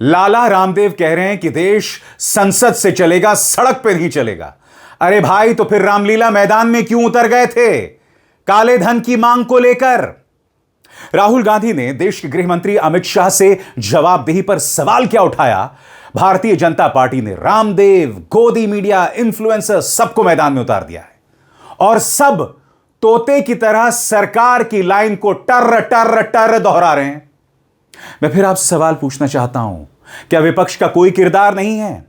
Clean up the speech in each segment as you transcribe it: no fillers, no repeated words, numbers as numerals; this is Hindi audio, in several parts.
लाला रामदेव कह रहे हैं कि देश संसद से चलेगा, सड़क पे नहीं चलेगा। अरे भाई, तो फिर रामलीला मैदान में क्यों उतर गए थे काले धन की मांग को लेकर? राहुल गांधी ने देश के गृह मंत्री अमित शाह से जवाबदेही पर सवाल क्या उठाया? भारतीय जनता पार्टी ने रामदेव, गोदी मीडिया, इन्फ्लुएंसर सबको मैदान में उतार दिया है और सब तोते की तरह सरकार की लाइन को टर टर टर दोहरा रहे हैं। मैं फिर आपसे सवाल पूछना चाहता हूं, क्या विपक्ष का कोई किरदार नहीं है?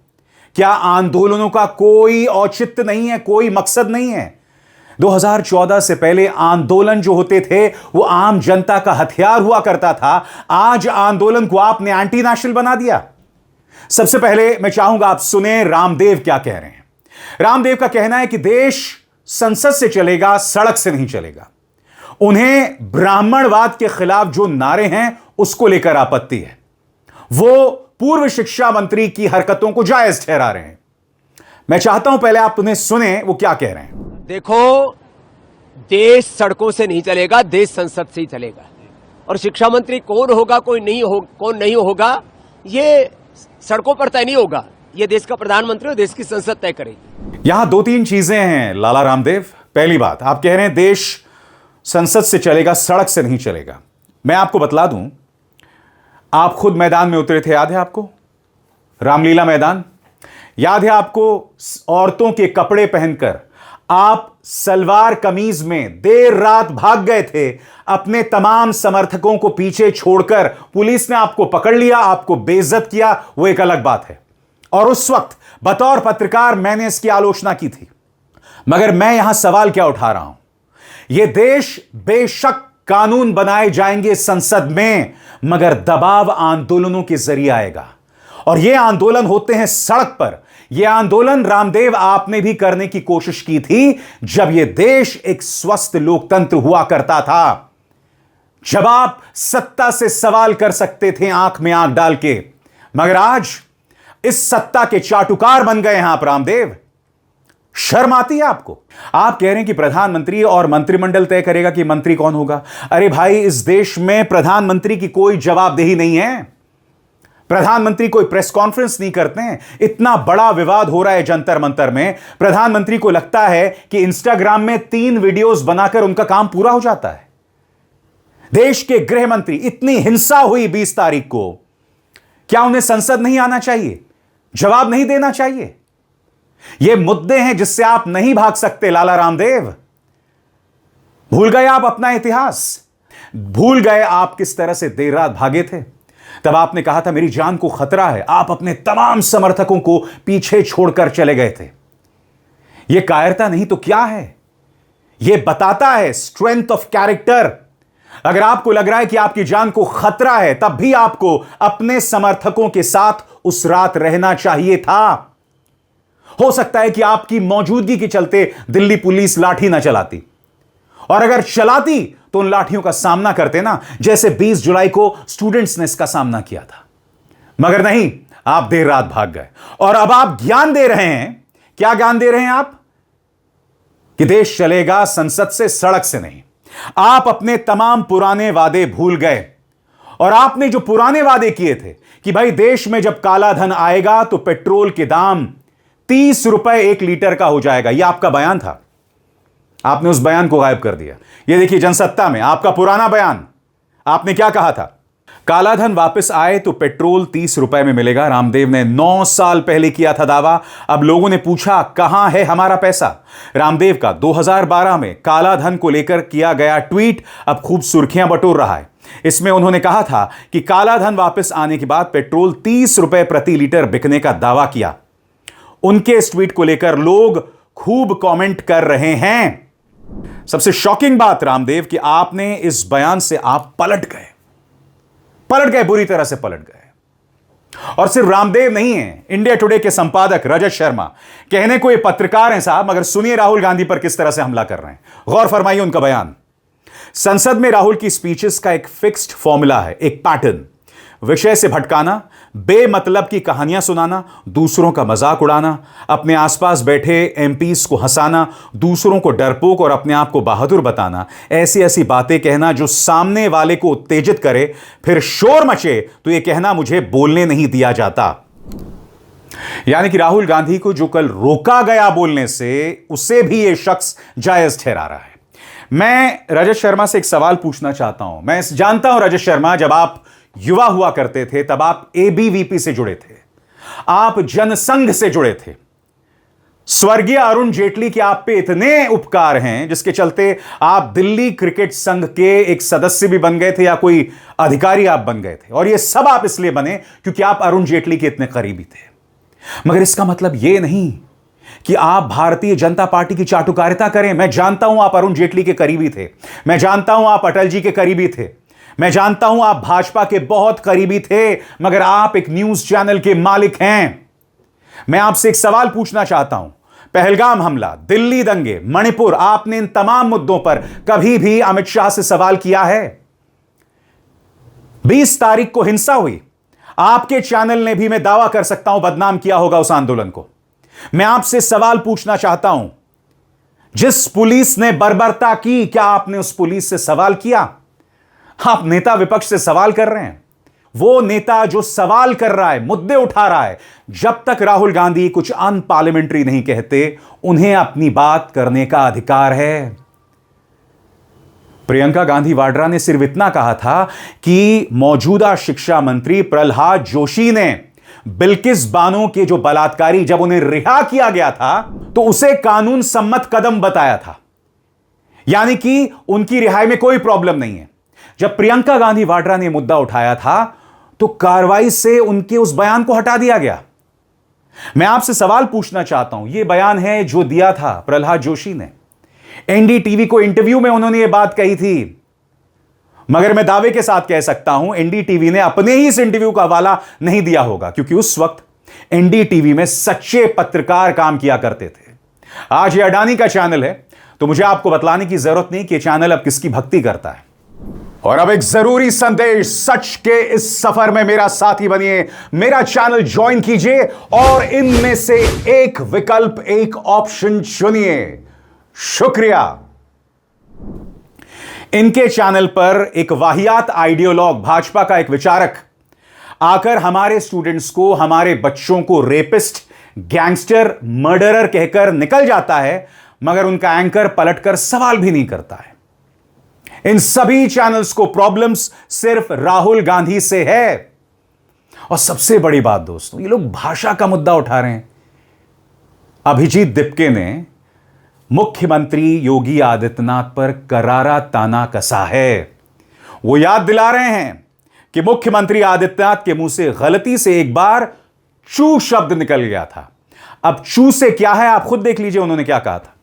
क्या आंदोलनों का कोई औचित्य नहीं है, कोई मकसद नहीं है? 2014 से पहले आंदोलन जो होते थे वो आम जनता का हथियार हुआ करता था। आज आंदोलन को आपने एंटी नेशनल बना दिया। सबसे पहले मैं चाहूंगा आप सुने रामदेव क्या कह रहे हैं। रामदेव का कहना है कि देश संसद से चलेगा, सड़क से नहीं चलेगा। उन्हें ब्राह्मणवाद के खिलाफ जो नारे हैं उसको लेकर आपत्ति है। वो पूर्व शिक्षा मंत्री की हरकतों को जायज ठहरा रहे हैं। मैं चाहता हूं पहले आप उन्हें सुने वो क्या कह रहे हैं। देखो, देश सड़कों से नहीं चलेगा, देश संसद से ही चलेगा। और शिक्षा मंत्री कौन होगा, कौन नहीं होगा, ये सड़कों पर तय नहीं होगा। ये देश का प्रधानमंत्री और देश की संसद तय करेगी। यहां दो तीन चीजें हैं लाला रामदेव। पहली बात, आप कह रहे हैं देश संसद से चलेगा, सड़क से नहीं चलेगा। मैं आपको बतला दूं, आप खुद मैदान में उतरे थे, याद है आपको? रामलीला मैदान याद है आपको? औरतों के कपड़े पहनकर आप सलवार कमीज में देर रात भाग गए थे। अपने तमाम समर्थकों को पीछे छोड़कर पुलिस ने आपको पकड़ लिया, आपको बेइज्जत किया, वो एक अलग बात है। और उस वक्त बतौर पत्रकार मैंने इसकी आलोचना की थी। मगर मैं यहां सवाल क्या उठा रहा हूं, यह देश बेशक कानून बनाए जाएंगे संसद में, मगर दबाव आंदोलनों के जरिए आएगा। और यह आंदोलन होते हैं सड़क पर। यह आंदोलन रामदेव आपने भी करने की कोशिश की थी जब यह देश एक स्वस्थ लोकतंत्र हुआ करता था, जब आप सत्ता से सवाल कर सकते थे आंख में आंख डाल के। मगर आज इस सत्ता के चाटुकार बन गए हैं आप रामदेव। शर्म आती है आपको? आप कह रहे हैं कि प्रधानमंत्री और मंत्रिमंडल तय करेगा कि मंत्री कौन होगा। अरे भाई, इस देश में प्रधानमंत्री की कोई जवाबदेही नहीं है। प्रधानमंत्री कोई प्रेस कॉन्फ्रेंस नहीं करते हैं। इतना बड़ा विवाद हो रहा है जंतर मंतर में, प्रधानमंत्री को लगता है कि इंस्टाग्राम में 3 वीडियोस बनाकर उनका काम पूरा हो जाता है। देश के गृह मंत्री, इतनी हिंसा हुई 20 तारीख को, क्या उन्हें संसद नहीं आना चाहिए? जवाब नहीं देना चाहिए? ये मुद्दे हैं जिससे आप नहीं भाग सकते लाला रामदेव। भूल गए आप अपना इतिहास? भूल गए आप किस तरह से देर रात भागे थे? तब आपने कहा था मेरी जान को खतरा है। आप अपने तमाम समर्थकों को पीछे छोड़कर चले गए थे। यह कायरता नहीं तो क्या है? यह बताता है स्ट्रेंथ ऑफ कैरेक्टर। अगर आपको लग रहा है कि आपकी जान को खतरा है, तब भी आपको अपने समर्थकों के साथ उस रात रहना चाहिए था। हो सकता है कि आपकी मौजूदगी के चलते दिल्ली पुलिस लाठी ना चलाती, और अगर चलाती तो उन लाठियों का सामना करते ना, जैसे 20 जुलाई को स्टूडेंट्स ने इसका सामना किया था। मगर नहीं, आप देर रात भाग गए। और अब आप ज्ञान दे रहे हैं। क्या ज्ञान दे रहे हैं आप? कि देश चलेगा संसद से, सड़क से नहीं। आप अपने तमाम पुराने वादे भूल गए। और आपने जो पुराने वादे किए थे कि भाई देश में जब काला धन आएगा तो पेट्रोल के दाम 30 रुपए 1 लीटर का हो जाएगा, यह आपका बयान था। आपने उस बयान को गायब कर दिया। यह देखिए जनसत्ता में आपका पुराना बयान। आपने क्या कहा था? काला धन वापस आए तो पेट्रोल 30 रुपए में मिलेगा। रामदेव ने 9 साल पहले किया था दावा। अब लोगों ने पूछा कहां है हमारा पैसा? रामदेव का 2012 में काला धन को लेकर किया गया ट्वीट अब खूब सुर्खियां बटोर रहा है। इसमें उन्होंने कहा था कि काला धन वापस आने के बाद पेट्रोल 30 रुपए प्रति लीटर बिकने का दावा किया। उनके इस ट्वीट को लेकर लोग खूब कमेंट कर रहे हैं। सबसे शॉकिंग बात रामदेव कि आपने इस बयान से आप पलट गए, बुरी तरह से पलट गए। और सिर्फ रामदेव नहीं है, इंडिया टुडे के संपादक रजत शर्मा, कहने को ये पत्रकार हैं साहब, मगर सुनिए राहुल गांधी पर किस तरह से हमला कर रहे हैं। गौर फरमाइए उनका बयान। संसद में राहुल की स्पीचेस का एक फिक्स्ड फॉर्मूला है, एक पैटर्न। विषय से भटकाना, बेमतलब की कहानियां सुनाना, दूसरों का मजाक उड़ाना, अपने आसपास बैठे एमपीज को हंसाना, दूसरों को डरपोक और अपने आप को बहादुर बताना, ऐसी ऐसी बातें कहना जो सामने वाले को उत्तेजित करे, फिर शोर मचे तो यह कहना मुझे बोलने नहीं दिया जाता। यानी कि राहुल गांधी को जो कल रोका गया बोलने से, उसे भी यह शख्स जायज ठहरा रहा है। मैं रजत शर्मा से एक सवाल पूछना चाहता हूं। मैं जानता हूं रजत शर्मा, जब आप युवा हुआ करते थे तब आप एबीवीपी से जुड़े थे, आप जनसंघ से जुड़े थे। स्वर्गीय अरुण जेटली के आप पे इतने उपकार हैं जिसके चलते आप दिल्ली क्रिकेट संघ के एक सदस्य भी बन गए थे या कोई अधिकारी आप बन गए थे, और यह सब आप इसलिए बने क्योंकि आप अरुण जेटली के इतने करीबी थे। मगर इसका मतलब यह नहीं कि आप भारतीय जनता पार्टी की चाटुकारिता करें। मैं जानता हूं आप अरुण जेटली के करीबी थे, मैं जानता हूं आप अटल जी के करीबी थे, मैं जानता हूं आप भाजपा के बहुत करीबी थे, मगर आप एक न्यूज चैनल के मालिक हैं। मैं आपसे एक सवाल पूछना चाहता हूं। पहलगाम हमला, दिल्ली दंगे, मणिपुर, आपने इन तमाम मुद्दों पर कभी भी अमित शाह से सवाल किया है? 20 तारीख को हिंसा हुई, आपके चैनल ने भी, मैं दावा कर सकता हूं, बदनाम किया होगा उस आंदोलन को। मैं आपसे सवाल पूछना चाहता हूं, जिस पुलिस ने बर्बरता की, क्या आपने उस पुलिस से सवाल किया? आप नेता विपक्ष से सवाल कर रहे हैं। वो नेता जो सवाल कर रहा है, मुद्दे उठा रहा है, जब तक राहुल गांधी कुछ अनपार्लियामेंट्री नहीं कहते, उन्हें अपनी बात करने का अधिकार है। प्रियंका गांधी वाड्रा ने सिर्फ इतना कहा था कि मौजूदा शिक्षा मंत्री प्रहलाद जोशी ने बिल्किस बानो के जो बलात्कारी, जब उन्हें रिहा किया गया था तो उसे कानून सम्मत कदम बताया था, यानी कि उनकी रिहाई में कोई प्रॉब्लम नहीं है। जब प्रियंका गांधी वाड्रा ने मुद्दा उठाया था तो कार्रवाई से उनके उस बयान को हटा दिया गया। मैं आपसे सवाल पूछना चाहता हूं, यह बयान है जो दिया था प्रहलाद जोशी ने, एनडीटीवी को इंटरव्यू में उन्होंने यह बात कही थी। मगर मैं दावे के साथ कह सकता हूं एनडीटीवी ने अपने ही इस इंटरव्यू का हवाला नहीं दिया होगा, क्योंकि उस वक्त एनडीटीवी में सच्चे पत्रकार काम किया करते थे। आज ये अडानी का चैनल है, तो मुझे आपको बतलाने की जरूरत नहीं कि चैनल अब किसकी भक्ति करता है। और अब एक जरूरी संदेश, सच के इस सफर में मेरा साथी बनिए, मेरा चैनल ज्वाइन कीजिए और इनमें से एक विकल्प, एक ऑप्शन चुनिए। शुक्रिया। इनके चैनल पर एक वाहियात आइडियोलॉग, भाजपा का एक विचारक, आकर हमारे स्टूडेंट्स को, हमारे बच्चों को रेपिस्ट, गैंगस्टर, मर्डरर कहकर निकल जाता है, मगर उनका एंकर पलटकर सवाल भी नहीं करता है। इन सभी चैनल्स को प्रॉब्लम्स सिर्फ राहुल गांधी से है। और सबसे बड़ी बात दोस्तों, ये लोग भाषा का मुद्दा उठा रहे हैं। अभिजीत दिपके ने मुख्यमंत्री योगी आदित्यनाथ पर करारा ताना कसा है। वो याद दिला रहे हैं कि मुख्यमंत्री आदित्यनाथ के मुंह से गलती से एक बार चू शब्द निकल गया था। अब चू से क्या है आप खुद देख लीजिए उन्होंने क्या कहा था।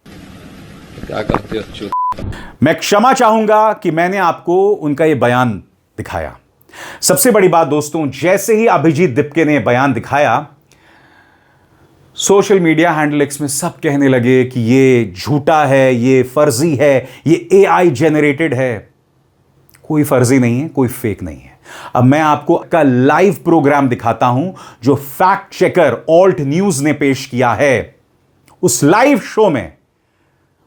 क्या करते हो चू? मैं क्षमा चाहूंगा कि मैंने आपको उनका यह बयान दिखाया। सबसे बड़ी बात दोस्तों, जैसे ही अभिजीत दिपके ने बयान दिखाया, सोशल मीडिया हैंडल्स में सब कहने लगे कि ये झूठा है, ये फर्जी है, ये एआई जेनरेटेड है। कोई फर्जी नहीं है, कोई फेक नहीं है। अब मैं आपको का लाइव प्रोग्राम दिखाता हूं जो फैक्ट चेकर ऑल्ट न्यूज ने पेश किया है। उस लाइव शो में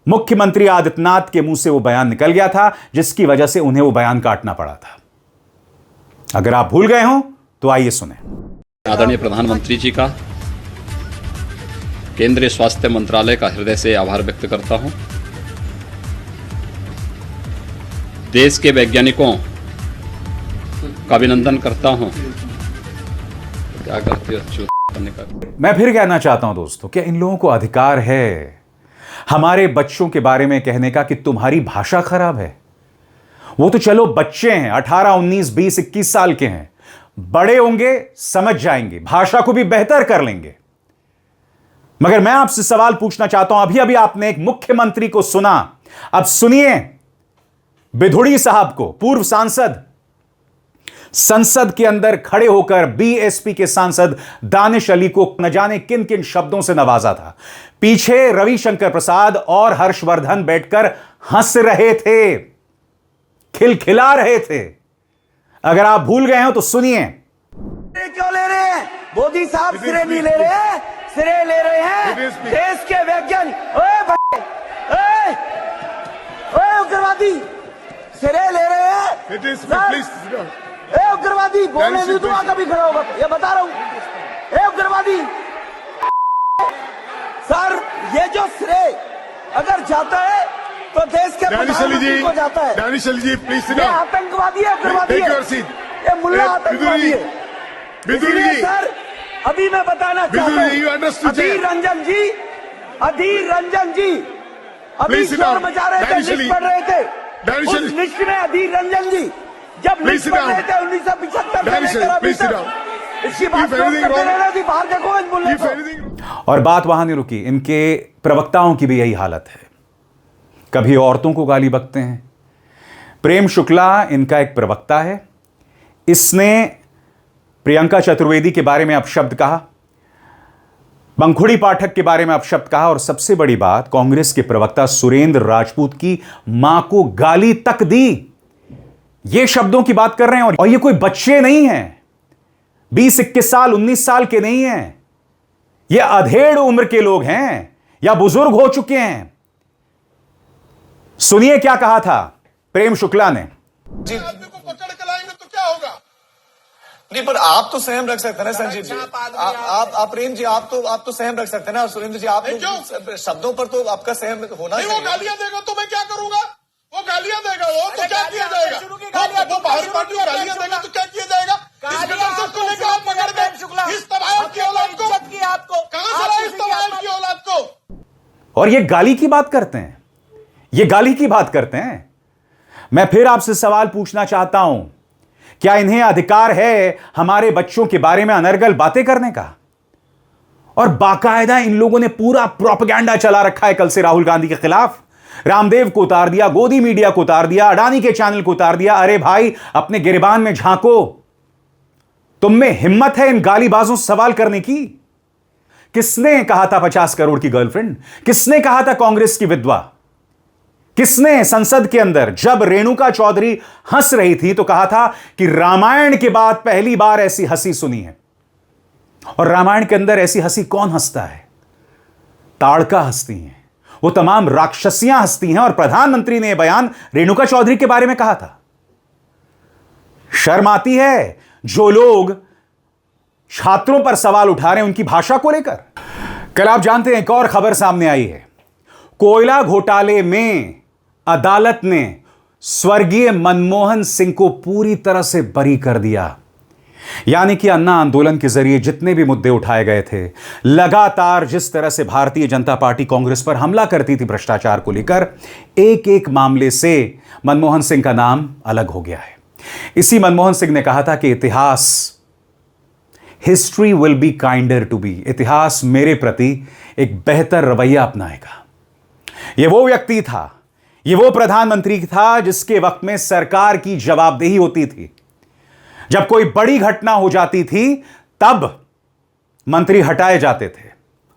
मुख्यमंत्री आदित्यनाथ के मुंह से वो बयान निकल गया था, जिसकी वजह से उन्हें वो बयान काटना पड़ा था। अगर आप भूल गए हो तो आइए सुने। आदरणीय प्रधानमंत्री जी का, केंद्रीय स्वास्थ्य मंत्रालय का हृदय से आभार व्यक्त करता हूं। देश के वैज्ञानिकों का अभिनंदन करता हूं। क्या करते हो चूत करने का? मैं फिर कहना चाहता हूं दोस्तों, क्या इन लोगों को अधिकार है हमारे बच्चों के बारे में कहने का कि तुम्हारी भाषा खराब है? वो तो चलो बच्चे हैं, 18, 19, 20, 21 साल के हैं, बड़े होंगे समझ जाएंगे, भाषा को भी बेहतर कर लेंगे। मगर मैं आपसे सवाल पूछना चाहता हूं, अभी अभी आपने एक मुख्यमंत्री को सुना, अब सुनिए बिधुड़ी साहब को, पूर्व सांसद, संसद के अंदर खड़े होकर बीएसपी के सांसद दानिश अली को न जाने किन किन शब्दों से नवाजा था। पीछे रविशंकर प्रसाद और हर्षवर्धन बैठकर हंस रहे थे, खिलखिला रहे थे। अगर आप भूल गए हो तो सुनिए। सिरे क्यों ले रहे हैं? मोदी साहब सिरे नहीं ले रहे हैं, सिरे ले रहे हैं देश के वैज्ञानिक। ओए उग्रवादी सिरे ले रहे हैं। ए उग्रवादी बोलने नहीं दूंगा कभी खड़ा होगा, ये बता रहा हूं। ए उग्रवादी सर, ये जो श्रेय अगर जाता है तो देश के प्रधानमंत्री को जाता है। दानिश अली जी प्लीज सिट ये डाउन। आतंकवादी है, उग्रवादी है, ये मुल्ला आतंकवादी है। बिदुरी जी, सर अभी मैं बताना चाहता you हूँ, understood, अधीर रंजन जी, अधीर रंजन जी अभी Please sit शोर down. मचा रहे थे, दानिश लिस्ट अली। पढ़ रहे थे। दानिश उस अली। लिस्ट में अधीर रंजन जी जब Please लिस्ट sit पढ़ down. रहे थे 1975 से दानिश लेकर अली, अभी please sit तक, down. इसकी बात If anything करते wrong- रहना थी। बाहर देखो इन बोलने If को। anything- और बात वहां नहीं रुकी, इनके प्रवक्ताओं की भी यही हालत है। कभी औरतों को गाली बकते हैं। प्रेम शुक्ला इनका एक प्रवक्ता है, इसने प्रियंका चतुर्वेदी के बारे में अपशब्द कहा, पंखुड़ी पाठक के बारे में अपशब्द कहा, और सबसे बड़ी बात कांग्रेस के प्रवक्ता सुरेंद्र राजपूत की मां को गाली तक दी। ये शब्दों की बात कर रहे हैं, और ये कोई बच्चे नहीं हैं, 20-21 साल 19 साल के नहीं हैं, ये अधेड़ उम्र के लोग हैं या बुजुर्ग हो चुके हैं। सुनिए क्या कहा था प्रेम शुक्ला ने। जी आदमी को पकड़ के लाएंगे तो क्या होगा? नहीं, पर आप तो सहम रख सकते हैं ना संजीव जी। आप प्रेम जी आप तो सहम रख सकते हैं ना। सुरेंद्र जी आप तो शब्दों पर तो आपका सहम होना नहीं, वो चाहिए। गालियां देगा तो मैं क्या करूंगा? वो गालियां देगा, वो तो क्या किया जाएगा? वो बाहर पार्टी को गालियां देगा तो क्या किया जाएगा? इस गदर को लेकर आप पकड़ गए इस तबाह की औलाद को। कहां से लाए इस तबाह की औलाद को? और ये गाली की बात करते हैं, ये गाली की बात करते हैं। मैं फिर आपसे सवाल पूछना चाहता हूं, क्या इन्हें अधिकार है हमारे बच्चों के बारे में अनर्गल बातें करने का? और बाकायदा इन लोगों ने पूरा प्रोपेगेंडा चला रखा है कल से राहुल गांधी के खिलाफ। रामदेव को उतार दिया, गोदी मीडिया को उतार दिया, अडानी के चैनल को उतार दिया। अरे भाई, अपने गिरबान में झांको, तुम में हिम्मत है इन गालीबाजों से सवाल करने की? किसने कहा था 50 करोड़ की गर्लफ्रेंड? किसने कहा था कांग्रेस की विधवा? किसने संसद के अंदर जब रेणुका चौधरी हंस रही थी तो कहा था कि रामायण के बाद पहली बार ऐसी हंसी सुनी है? और रामायण के अंदर ऐसी हंसी कौन हंसता है? ताड़का हंसती हैं, वो तमाम राक्षसियां हंसती हैं। और प्रधानमंत्री ने यह बयान रेणुका चौधरी के बारे में कहा था। शर्म आती है जो लोग छात्रों पर सवाल उठा रहे हैं उनकी भाषा को लेकर। कल आप जानते हैं एक और खबर सामने आई है। कोयला घोटाले में अदालत ने स्वर्गीय मनमोहन सिंह को पूरी तरह से बरी कर दिया। यानी कि अन्ना आंदोलन के जरिए जितने भी मुद्दे उठाए गए थे, लगातार जिस तरह से भारतीय जनता पार्टी कांग्रेस पर हमला करती थी भ्रष्टाचार को लेकर, एक एक मामले से मनमोहन सिंह का नाम अलग हो गया है। इसी मनमोहन सिंह ने कहा था कि इतिहास, history will be kinder to be, इतिहास मेरे प्रति एक बेहतर रवैया अपनाएगा। यह वो व्यक्ति था, यह वो प्रधानमंत्री था जिसके वक्त में सरकार की जवाबदेही होती थी। जब कोई बड़ी घटना हो जाती थी तब मंत्री हटाए जाते थे।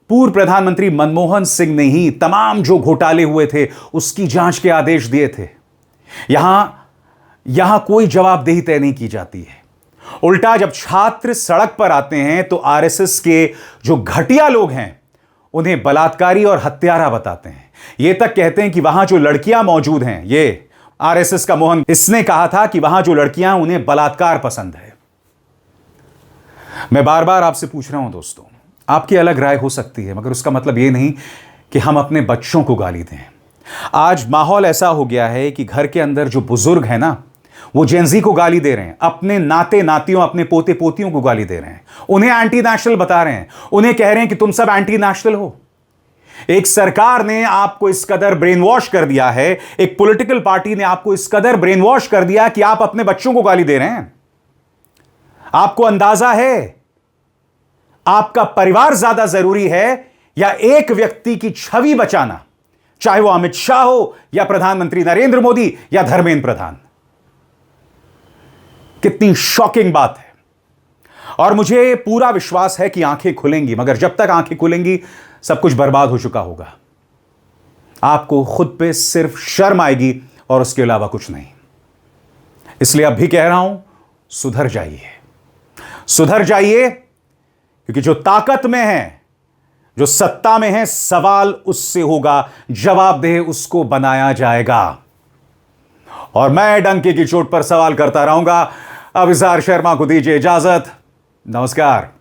पूर्व प्रधानमंत्री मनमोहन सिंह ने ही तमाम जो घोटाले हुए थे उसकी जांच के आदेश दिए थे। यहां कोई जवाबदेही तय नहीं की जाती है। उल्टा जब छात्र सड़क पर आते हैं तो आरएसएस के जो घटिया लोग हैं उन्हें बलात्कारी और हत्यारा बताते हैं। यह तक कहते हैं कि वहां जो लड़कियां मौजूद हैं, ये आरएसएस का मोहन, इसने कहा था कि वहां जो लड़कियां उन्हें बलात्कार पसंद है। मैं बार बार आपसे पूछ रहा हूं दोस्तों, आपकी अलग राय हो सकती है, मगर उसका मतलब यह नहीं कि हम अपने बच्चों को गाली दें। आज माहौल ऐसा हो गया है कि घर के अंदर जो बुजुर्ग है ना, वो जेनजी को गाली दे रहे हैं, अपने नाते नातियों, अपने पोते पोतियों को गाली दे रहे हैं, उन्हें एंटी नेशनल बता रहे हैं, उन्हें कह रहे हैं कि तुम सब एंटी नेशनल हो। एक सरकार ने आपको इस कदर ब्रेन वॉश कर दिया है, एक पॉलिटिकल पार्टी ने आपको इस कदर ब्रेन वॉश कर दिया कि आप अपने बच्चों को गाली दे रहे हैं। आपको अंदाजा है आपका परिवार ज्यादा जरूरी है या एक व्यक्ति की छवि बचाना, चाहे वो अमित शाह हो या प्रधानमंत्री नरेंद्र मोदी या धर्मेंद्र प्रधान। कितनी शॉकिंग बात है। और मुझे पूरा विश्वास है कि आंखें खुलेंगी, मगर जब तक आंखें खुलेंगी सब कुछ बर्बाद हो चुका होगा। आपको खुद पे सिर्फ शर्म आएगी और उसके अलावा कुछ नहीं। इसलिए अब भी कह रहा हूं, सुधर जाइए, सुधर जाइए, क्योंकि जो ताकत में है, जो सत्ता में है, सवाल उससे होगा, जवाबदेह उसको बनाया जाएगा। और मैं डंके की चोट पर सवाल करता रहूंगा। अब इज़हार शर्मा को दीजिए इजाजत। नमस्कार।